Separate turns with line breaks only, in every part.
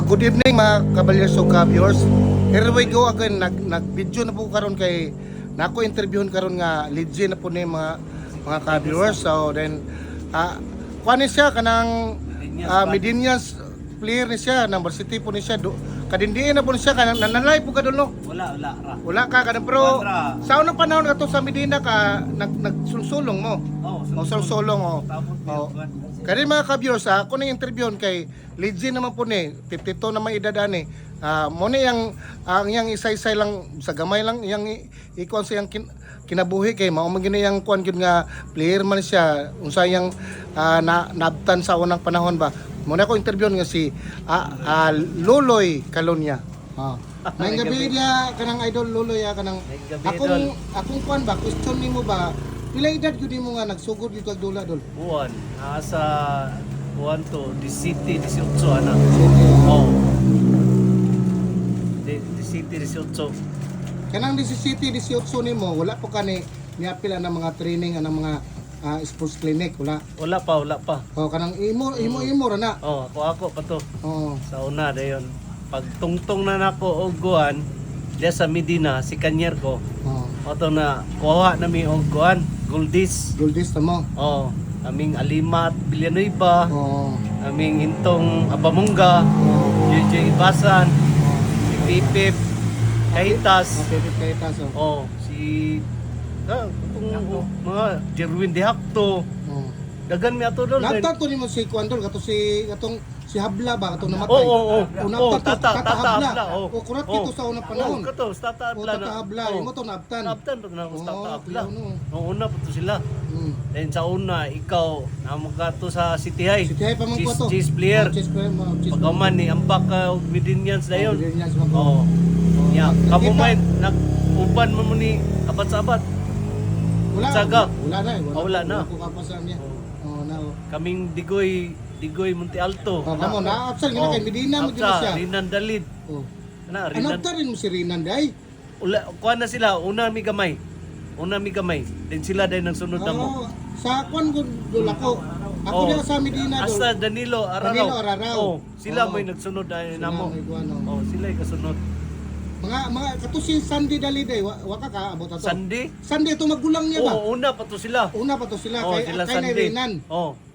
Good evening mga kabalyers o ka-viewers. Here we go again, nag-video na po karon kay nako interviewon karon nga legend na po ni mga ka-viewers. So then kuan ni siya kanang Medinas player ni siya, number city po ni siya. Kadindiin na po ni siya kanang nanalay po kadul no. Wala ka kanang pero sa unang panahon ato sa Medina ka nagsulsulong mo. Sulsulong Kaya mga ka-viewers, ako na interviewon kay legend naman po ni 52 na may edad ani. Mo ni ang yang isa-isa lang sa gamay lang yang ikuan sa yang kinabuhi kay mao man gini yang kuan gyud nga player man siya unsa yang nabtan sa unang panahon ba. Mo na ako interviewon nga si Loloy Calonia. May gabi dia kanang idol Loloy kanang akong kuan ba question nimo ba pila edad gyud mo nga nagsugod gyud kag dula dol?
Buwan, nasa buwan to, the city, 18 ana. The city, 18.
Kanang 17, 18 nimo wala po ka ni niapila ng mga training anang mga sports clinic wala?
Wala pa.
Kanang imo ra na.
Ako pa to. Sa una dayon. Pag tungtong na nako og guan, diya sa Medina si Kanyer ko. Oto na kuha na mi og guan, Goldis
mo.
Aming Alimat, Villanueva. Aming Intong Abamungga. JJ Ibasan. Si Pipip Kaitas. Si mga Jerwin Dihakto. Dagan mi ato dol.
Nagtato nimo si Kuandol kato si Habla ba katong namatay. Tata Habla. Kurat kito sa unang panahon.
Kato Tata Habla.
Tata Habla, imo to nabtan.
Nabtan to na Tata Habla. Una pa to sila. Then sa una ikaw namo ka to sa City High.
City High pa man ko to.
Chess player. Pagaman ni ambak ka og Medinians dayon. Ya, kamo man nag-uban mo ni abat-sabat. Wala na.
Ko kapasan niya.
Kaming Digoy Monte Alto.
Kamo na absal gina kay Medina mo gina siya.
Rinan Dalid.
Ano ta rin mo si Rinan day?
Kuan na sila una mi gamay. Then sila din nagsunod na mo.
Sa kuan ko dula ko. Ako diha sa Medina do.
Hasta Danilo Araraw. Sila may nagsunod ay namo. Sila ay kasunod.
Mga katusin Sandy Daliday, waka ka abot ato.
Sandy
ito magulang niya ba?
Una pa to sila.
Kay Rinan.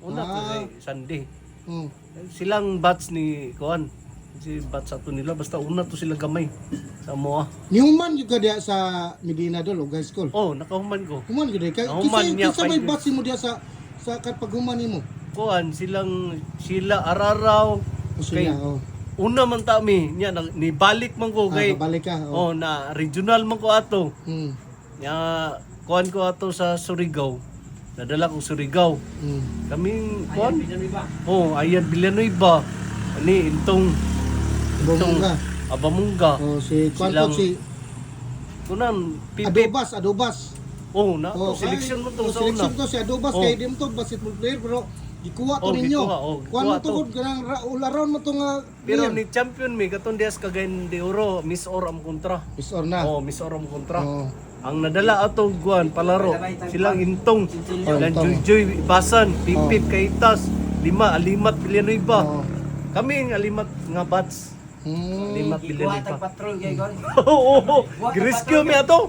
Una to kay Sandy. Silang batch ni Kuan. Si batch ato nila basta una to sila gamay sa Moa.
Nihuman juga dia sa Medina dol high school.
Nakahuman ko.
Human gid kay kisa may batch mo dia sa paghuman nimo.
Kuan sila Araraw. Una man ta mi nya nibalik man ko kay
balik ka.
Na regional man ko ato. Ya kuan ko ato sa Surigao. Nadala ko Surigao. Kaming kuan. Ayan Villanueva. Ani Intong Abamungga.
Si kuan ko si
kunan
Adobas.
Selection mo to sa una.
Selection to si Adobas kay dim to basketball player pero gikuha to ninyo. Kuan mo to kanang ularon mo to nga.
Pero ni champion mi katon dias Cagayan de Oro, Miss Or am kontra.
Miss Or na.
Miss Or am kontra. Ang nadala ato guan palaro silang Intong, Joy Basan, Pipip Kaitas, Alimat Villanueva. Kami ang Alimat nga bats. Alimat Villanueva. Rescue mi ato.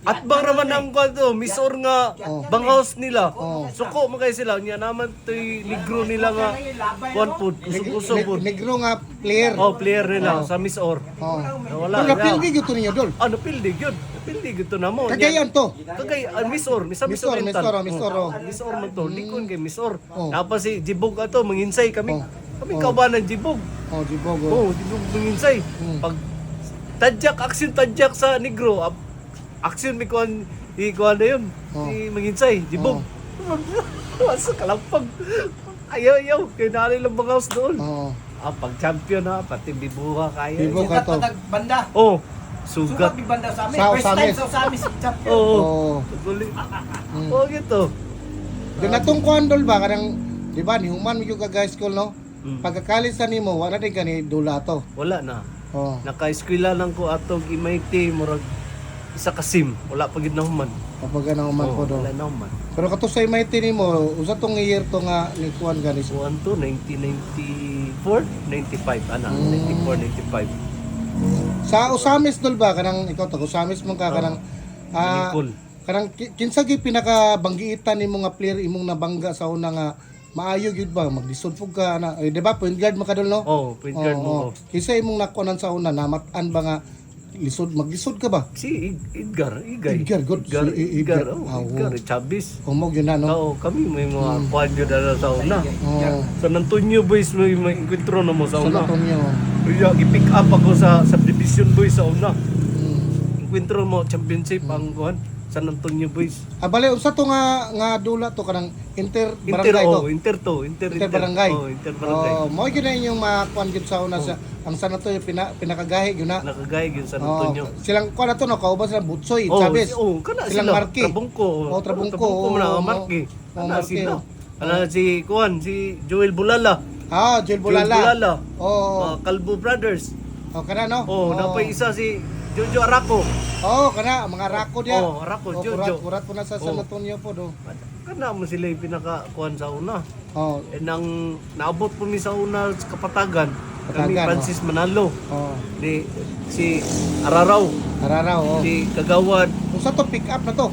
At bang raman ang kwento, Miss Or nga banghaus nila. Suko man kay sila nya naman toy ligro nila nga one food, kusog-kusog food.
Negro nga player.
Player nila sa Miss Or.
Wala. Pero pildi gyud to ninyo dol.
Pildi gyud to namo.
Kagayan to.
Miss Or, Miss Or. Miss Or man to, likon kay Miss Or. Tapos si Jibog ato manginsay kami. Kami kaubanan Jibog.
Jibog.
Jibog manginsay. Pag tadyak sa negro, action mi kuan na yun. Manginsay, Jibog. Asa kalampag. Ayaw. Kaya nalay lang mga house doon. Pag champion na, pati bibuha kaya.
Bibuha ka to.
Banda.
Sugat.
Banda sa amin.
Sa
First time sa amin si champion.
Gito.
Ganatong kuandol ba kanang di ba ni human mo yung high school no? Pagkakalisan nimo wala din kani dula to.
Wala na. Naka-eskwela lang ko atog MIT murag isa ka SIM, wala pa gid na human.
Kapag ano man po do.
Wala na human.
Pero kato sa MIT nimo, usa tong year to nga ni kuan ganis.
Kuan to 1994, 95 ana, 94, 95.
Sa Usamis dol ba kanang ikaw tag Usamis man ka kanang
Nicole.
kanang kinsa gyud pinakabanggiitan nimo nga player imong nabangga sa una nga maayo gyud ba maglisod pug ka na di ba point guard man ka dol no?
Oh, point guard mo.
Kinsa imong nakuanan sa una namatan ba nga maglisod ka ba?
Si Edgar, Igay.
Edgar, good.
Edgar,
Si
Edgar,
Edgar.
Chavez.
Humog yun na no.
Oo, kami may mga kuan yun na sa una.
Oh.
San Antonio boys may encuentro na mo sa
San
una.
Antonio.
Kaya i-pick up ako sa subdivision boys sa una.
Hmm.
Encuentro mo championship ang kuan San Antonio boys.
Bale unsa to nga dula to kanang inter barangay to.
Inter
Barangay.
Oh, Inter barangay.
Oh, mo gyud na inyong makuan gyud sa una sa ang San Antonio pinakagahi gyud na.
Nakagay gyud San
Oh,
Antonio.
silang kuan na to no kauban sila Butsoy,
Oh,
Chavez.
kana
silang
sila.
Marque.
Trabungko.
Oh, Trabungko.
mo na
Oh,
Marque.
oh,
Ana
Marque.
sila. Ana si kuan si Joel Bulala.
Joel
Joel
Bulala.
Bulala.
Oh,
Calvo Brothers.
kana no.
Oh, napay isa si Jojo Araco.
Kana mga rako dia.
Oh, Araco, Jojo.
Kurat po na sa San Antonio po do.
Kana mo sila yung pinaka-kuan sa una.
Oh,
Nang naabot po mi sa una sa Kapatagan. Kami
Kapatagan,
Francis Manalo.
oh.
Ni si Araraw.
Araraw, oh.
Si Kagawad.
Unsa to pick up na to?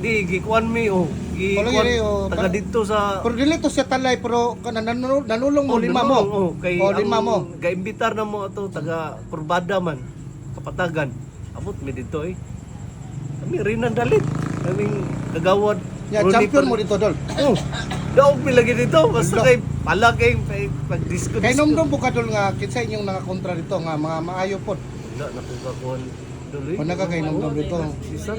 Di gikuan mi
Wala
Gikuan
yun, oh.
taga dito sa
Pero dili to siya talay pero nanulong mo lima mo.
Oh, kay
lima mo.
Ga-imbitar na mo ato taga Purbada man. Kapatagan. Abot mi dito eh. Kami rin ang dalit. Kaming Kagawad.
Ya,
Ronnie
champion
Par-
mo dito dol.
Oh, daog mi lagi dito. Basta kay pala kay pag-disco.
Kay nomdom po kadol nga kinsa inyong nakakontra dito nga mga maayo pod.
Wala na kung kakuhan. Duloy.
O nagakay nomdom dito.
Isa.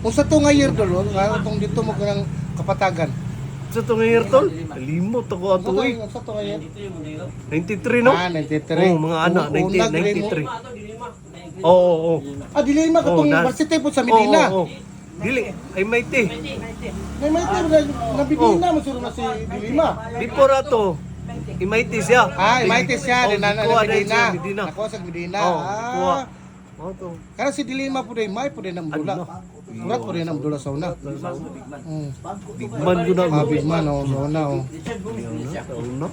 Unsa to nga year dol nga tong dito mo kanang Kapatagan.
Sa itong year tol, limot ako ato eh.
Unsa to nga year?
93 no?
93.
Oh, mga anak,
Unang grade mo.
93. Oo, oo.
Dili ma katong
nas-
university po sa Medina.
Oo, oo. Dili, ay mighty.
May may na Medina mo suro na si Dilima.
Before ato, imighty siya.
Mighty siya din na
kuha
Medina.
siya, Medina.
Nakuha sa Medina.
Oo, kuha. Oo, to.
Kana si Dilima po din, may po din ang dula. Kurat po din ang dula sa una.
Big man ko na.
Big man, sa una.
Ano?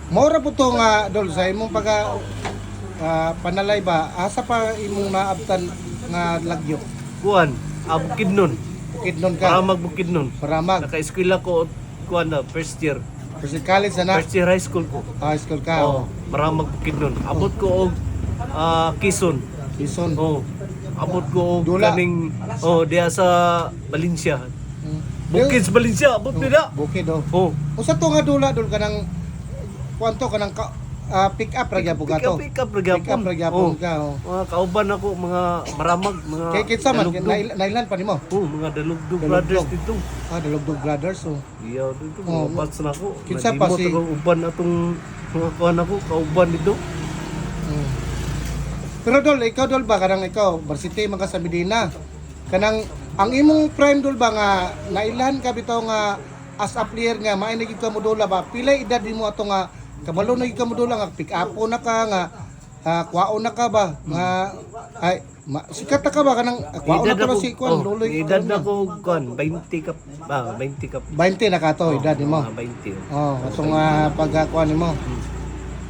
Maura po to nga, Dol, sa imong panalay ba, asa pa imong naabtan nga lagyo?
Kuhan, bukid nun.
Bukid nun
Para
ka,
magbukid nun.
Paramag.
Naka-eskwela ko, kuhan na, first year.
Kasi college na
First year high school ko.
high school ka.
Oo, para magbukid nun. Abot ko og Quezon.
Quezon.
Oh, abot ko og
Dula.
kaning diya sa Valencia.
Mm.
Bukid sa Valencia, abot nila.
Bukid,
Oh,
Usa to nga dula, Dol, kanang, kwanto, kanang pick up ra gyapon ka to.
pick up ra gyapon.
Pick up ra gyapon ka.
Mga kauban ako, mga maramag, mga
Kay kitsa man,
dalugdog.
nailan pa nimo?
Mga dalugdog
Dalugdog.
brothers dito.
Dalugdog brothers,
Iya dito,
Oh,
mga bats na ako.
kinsa pa
Nalimot
si-
ako, uban atong mga kuhan ako, kauban dito.
Mm. Pero Dol, ikaw Dol ba kanang ikaw varsity man ka sa Medina. Kanang ang imong prime Dol ba nga nailan ka bitaw nga as a player nga maay nagig ka mo dola ba? Pila edad nimo ato nga kabalo nagig ka mo dola nga pick up na ka nga kuwaon na ka ba nga ay sikat na ka ba kanang kuwaon na ka ba si kuan doloy.
Edad na ko kuhan, 20 ka, 20 ka.
20 na ka to edad nimo.
20.
Atong pagkuan nimo.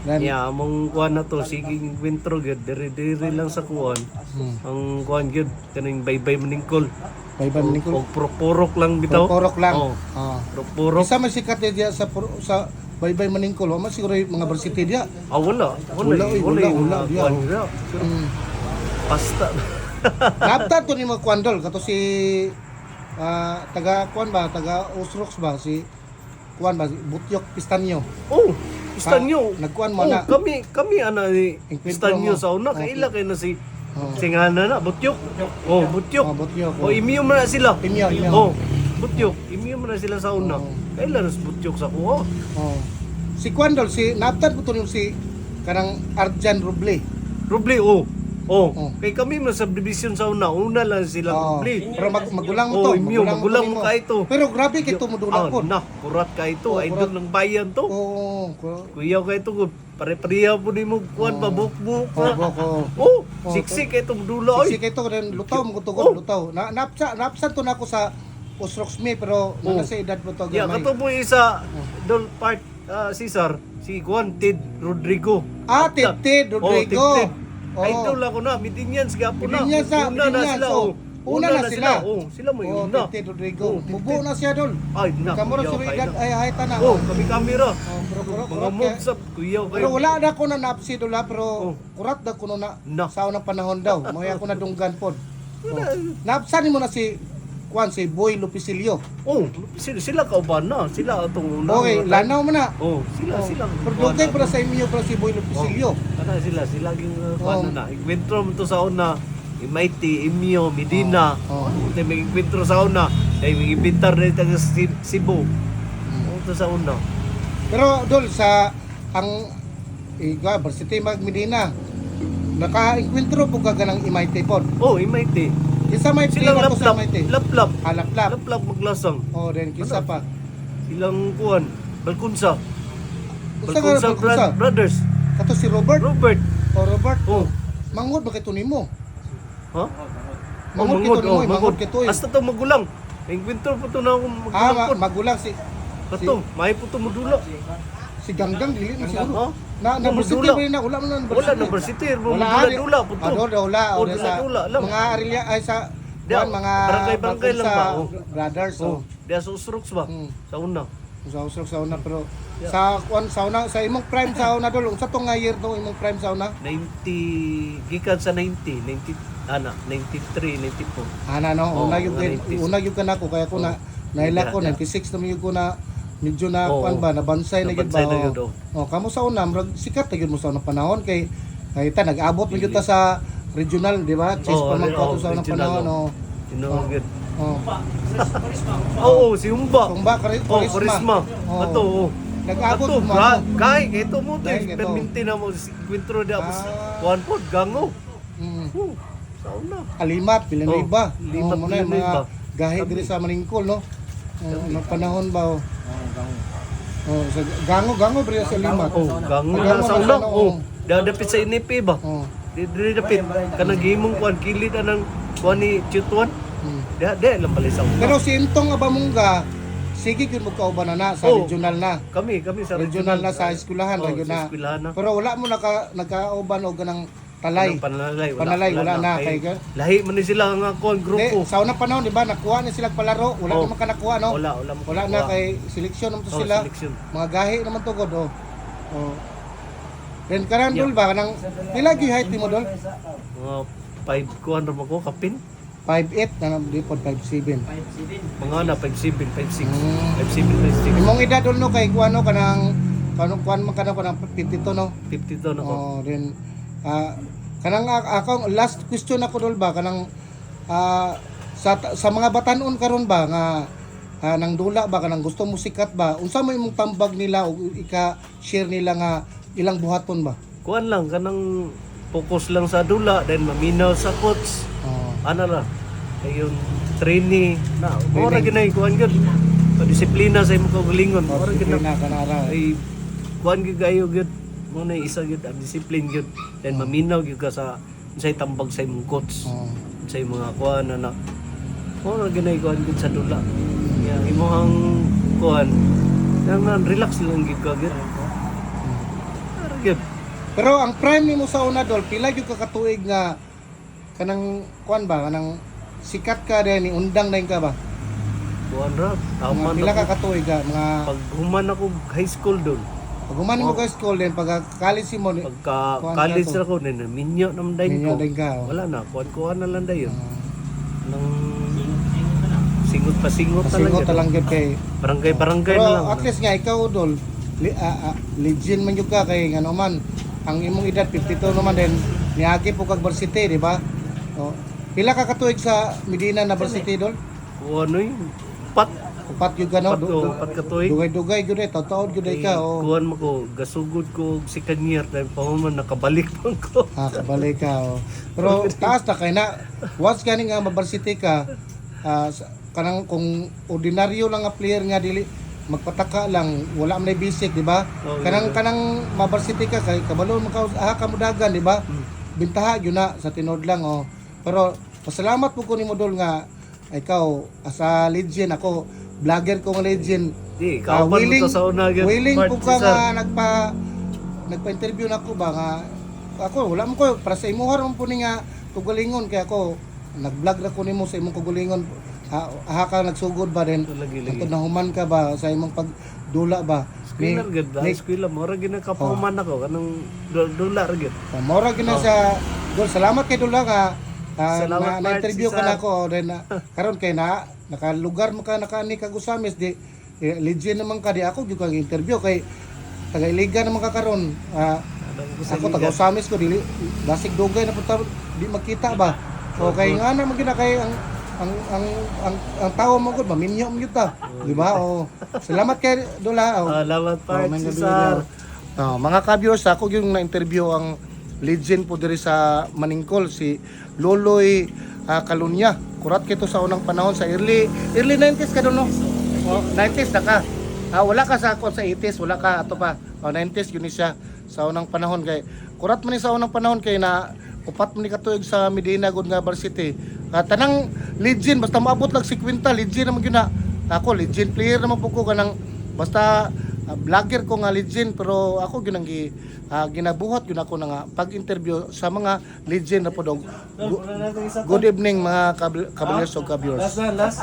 Then,
Yeah, among kuhan na to, sige kwentro gyud, diri-diri lang sa kuhan. Ang kuhan gyud, kaning baybay maningkol.
Bye-bye Maningkol.
O purok lang bitaw.
Porok lang.
Oh,
Oh.
purok.
Isa man sikat dia sa Bye-bye Maningkol, wa man siguro yung mga varsity dia.
Wala.
Wala,
Wala
dia.
kuhan nila. Basta.
Napta to ni mga kwandol kato si taga kuan ba, taga Usrox ba si kuan ba, Butyok Pistanyo.
Oh, Istanyo.
Nagkuan mo
Oh,
na.
kami ana ni
Encuentro
Istanyo
mo.
sa una,
Okay.
kaila kay na si
Oh.
Singana na, Butyok. Oh, Butyok.
Butyok.
Oh, imiyo man na sila.
Imiyo.
Oh, Butyok. Imiyo man na sila sa una.
Oh.
Kaila na si Butyok sa kuha.
Oh. Si Kwandol si naptan po to ni si kanang Arjan Roble.
Roble, oh. Oh,
Oh.
kay kami man subdivision sa una lang sila
Oo.
complete.
Pero magulang mo
Oh,
to.
imyo, magulang
to
mo
nimo.
ka ito.
Pero grabe kay to
Ah,
mudula po.
na, kurat ka ito.
Oh,
Idol
kurat.
ng bayan to.
Oo.
Kuya ka ito, pare-pareha po ni mo kuan pabuk-buk.
Oh, bro ko.
Oh, siksik ito mudula
Siksi
oy.
kay to rin lutaw mo
Oh.
tugod lutaw. Napsan to nako sa Usroxme pero
Oh.
nasa edad mo to
Ya,
gamay.
kato mo isa dol part Cesar, si Juan Ted Rodrigo.
Ah, Ted Rodrigo.
Oh, Ted.
Oo.
Idol ako na, Midinians gapo na.
Midinians na,
Una na
Midinians,
sila.
oh.
Oh.
Una na sila.
Oh, sila mo
Oh,
yun na.
Ted Rodrigo.
Oh,
Mubo na siya dol.
Ay, na.
Kamura
kuya,
sa
kaya
edad
na.
ay hay na.
Oh, kami kamera.
Oh, pero
Mga moves up, kuya kayo.
Pero wala na ko na napsi dola pero
Oh.
kurat na kuno na
Na.
sa unang panahon daw. Maya ko na dunggan pod. Oh. Napsan mo na si si Boy Lupisilio.
Oh, sila kauban na. Sila atong una.
Okay, lanaw mo na.
Oh, sila.
Pero dugay para sa inyo para si Boy Lupisilio.
Kana sila ging
Oh.
paano na. Ikwentro mo to sa una. Imaiti, Imyo, Medina.
Oh.
Ito may ikwentro sa una. Ay may ibintar na taga Cebu. Ito sa una.
Pero dol sa ang Varsity Mag Medina naka-enkwentro po ka ganang MIT pod.
Oh, Imaiti.
Isa may
Silang
play na to sa
laplap.
MIT.
Laplap.
Halaplap.
Laplap maglasang.
Oh, then kisa pa.
Silang kuan. Balkunsa.
Usa ka
Balkunsa
Balkunsa.
Brothers.
Kato si Robert.
Robert.
Oh, Robert.
Oh.
Mangod ba kay nimo?
Ha?
Mangod kay nimo, mangod kay to.
Hasta to magulang. Enkwentro po to na akong
Ah,
magulang po.
magulang si
Kato, may po to modula.
si Ganggang dili na
Ha?
siguro. Na
Oh,
Varsity
madula.
ba na wala man na
Wala na versity.
Wala
Dula po to.
Wala.
Oh,
O sa
dula, alam.
mga arilya ay sa
Diya,
mga
barangay lang ba? Oh.
brothers.
Oh,
Oh.
diya sa Usrox ba?
Hmm.
Sa una.
Sa usok sa una pero sa una sa imong prime sa una dol unsa to nga year to imong prime sa una?
90 gikan sa 93, 94.
Ana no,
Oh,
una yung
mga 90s.
una yung kanako kaya ko na naila ko
Yeah.
96 na yung ko na medyo na
Oo.
kuan ba nabansay na gyud ba.
Nabansay na gyud, oh.
Oh, kamo sa una murag sikat na gyud mo sa unang panahon kay ta nag-abot na gyud ta sa regional, di ba? Chase
Oo,
pa man
oo,
ko sa unang
regional,
panahon.
oh.
Oh.
Tinawagin.
Oh.
Oo, si Humba.
Kung ba
Oh, Charisma.
Oh.
Ato, oh.
Nag-abot
Ato,
mo.
kay, ito mo to.
Kay, ito.
Perminti na mo. Kwentro na mo.
Ah.
Kuhan po, gango.
Mm.
Sa una.
Alimat, Villanueva.
Oh, Alimat,
mo na yung mga
Villanueva.
gahi diri sa Maningkol, no? Nung panahon ba? Oh, sa gango bre sa Alimat.
Oh, gango
Gango
na sa
na
una.
sa
Oh,
una.
dadapit sa inipi ba?
Oh.
Dili dapit. Kanang gihimong kuhan, kilid anang kuhan ni Chutuan.
Mm.
Di lang pala sa una.
Pero si Intong Abamungga, sige gyud mo kauban na sa
Oh.
regional na.
Kami sa
Regional na sa eskwelahan,
Oh,
regional.
sa eskwelahan na.
Pero wala mo nagkauban og ganang talay.
Anong panalay?
Wala na, kay ka-
lahi man ni sila nga kuhan grupo.
Sa unang panahon, di ba, nakuha na sila palaro. Wala
Oh.
naman ka nakuha, no?
Wala
Wala na kay seleksyon naman to
Oh,
sila.
seleksyon.
Mga gahi naman to god, oh. Oh. Then karan dul ba kanang pila gi height mo dul?
Mga 5 kuhan ram ako kapin.
5'8 na di pod 5'7.
Mga na 5'7, 5'6.
Mm.
5'7, 5'6.
Imong edad dul no kay kuano kanang kuan man kanang 52 no.
52 na ko.
Oh, then kanang ako last question ako dul ba kanang sa mga batanon karon ba nga nang dula ba kanang gusto mo sikat ba unsa mo imong tambag nila o ika-share nila nga ilang buhaton ba?
Kuhan lang kanang focus lang sa dula then maminaw sa coach.
Oh.
Ana lang. Ayun trainee na ora ginay kuhan gyud. Disiplina sa imong kaugalingon. Ora gyud na.
na kanara.
Ay kuhan gyud kayo gyud. Mo na isa gyud ang discipline gyud. Then maminaw gyud ka sa unsay tambag sa imong coach.
Oh.
Sa mga kuhan na ora ginay kuhan gyud sa dula. Yang imong kuhan nang relax lang gyud ka gyud. Ora gyud.
Pero ang prime nimo sa una dol pila gyud ka katuig nga kanang kuan ba kanang sikat ka din ni undang na ka ba?
Kuhan ra.
Mga
Tama
pila
na
ka katuig ka mga
pag human ako high school doon.
pag human mo ka school din pag college mo ni
Pagka
Kuhan
college
na to.
ra ko na minyo nam dayon
Minyo
ko.
din ka, oh.
Wala na, kuhan na lang dayon. Nang singot pa singot
pasingot
talaga.
lang gyud kay
Barangay na lang.
pero at least nga ikaw dol legend man gyud ka kay ngano man ang imong edad 52 naman din niagi po kag varsity di ba? Oh. Pila ka katuig sa Medina na varsity dol?
O ano yun? Pat.
upat gyud ka no.
Upat ko, upat ka tuig.
Dugay-dugay gyud taon gyud ka oh.
Kuhan mo ko, gasugod ko si Kanyar dahil pa man nakabalik pa ko.
Kabalik ka oh. Pero taas na kay na once gani nga mabarsity ka kanang kung ordinaryo lang nga player nga dili magpataka lang wala man nay basic di ba?
Oh,
Kanang mabarsity ka kay kabalo mo ka kamudagan di ba? Bintaha gyud na sa tinod lang oh. Pero pasalamat po ko ni Modol nga ikaw asa legend ako vlogger ko nga legend.
Di, kauban mo to sa una.
Willing po ka nga nagpa-interview na ko ba nga ako wala mo ko para sa imuhar mo po ni nga kugalingon kaya ako nag-vlog ra ko nimo sa imong kugalingon aha ka nagsugod ba din
Lagi-lagi.
na human ka ba sa imong pagdula ba
Eskwela gid ba? Eskwela mo ra gid nakapahuman ako kanang dolar gid.
mora gina sa Dol salamat kay Dula nga
Salamat,
na interview
Bart,
ka na ako then karon kay na nakalugar mo ka nakaani ka Gusamis di legend naman ka di ako gyud kag interview kay taga Iligan naman ka karon ako taga Gusamis ko dili basig dugay na punta di makita ba o kay nga na magina kay ang tao mo gud maminyo mo gyud ta di ba o salamat kay Dula
Salamat pa
may
si
nabili
Sar.
mga ka-viewers ako yung na-interview ang legend po diri sa Maningkol si Loloy Kalunya. Kurat kito sa unang panahon sa early 90s ka doon no. 90s na ka. Wala ka sa sa 80s, wala ka ato pa. 90s yun siya sa unang panahon kay kurat man ni sa unang panahon kay na upat man ni katuig sa Medina gud nga varsity. Tanang legend basta maabot lang 50 legend naman gyud na. Ako legend player naman po ko kanang basta vlogger ko nga legend pero ako gyud ang ginabuhat yun ako na nga pag-interview sa mga legend na po dog. Good evening mga kabilyers o ka-viewers.
Last.